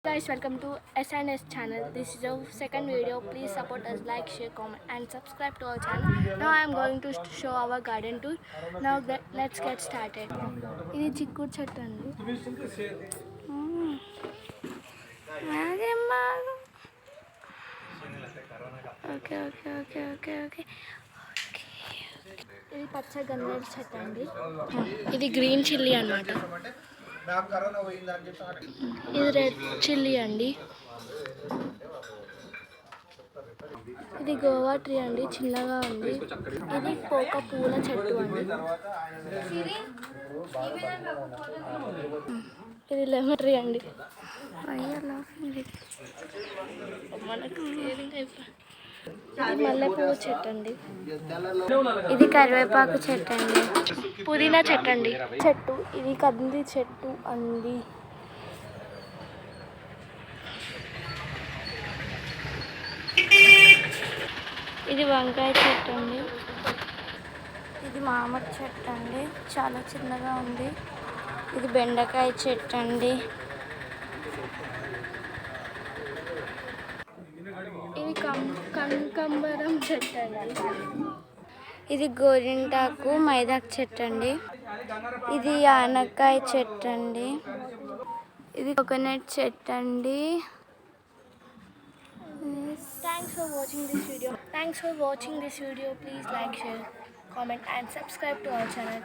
Guys, welcome to SNS channel. This is our second video. Please support us, like, share, comment and subscribe to our channel. Now I am going to show our garden tour. Now let's get started. ఇది చిక్కుడు చెట్టు అండి. Okay okay okay okay okay ఇది పచ్చ గన్నేరు చెట్టు అండి. ఇది గ్రీన్ చిల్లీ అన్నమాట. ఇది రెడ్ చిల్లీ అండి. ఇది గోవా ట్రీ అండి, చిన్నగా ఉంది. ఇది పోక పూల చెట్టు అండి. ఇది లెమన్ ట్రీ అండి. ఇది మల్లెపూల చెట్టు అండి. ఇది కరివేపాకు చెట్టు అండి. పుదీనా చెట్టు అండి. ఇది కంది చెట్టు అండి. ఇది వంకాయ చెట్టు అండి. ఇది మామిడి చెట్టు అండి, చాలా చిన్నగా ఉంది. ఇది బెండకాయ చెట్టు అండి. ఇది కనకాంబరం చెట్టు అండి. ఇది గోరింటాకు మైదాకు చెట్టు అండి. ఇది ఆనకాయ చెట్టు అండి. ఇది కోకోనట్ చెట్టు అండి. Thanks for watching this video. Please like, share, comment and subscribe to our channel.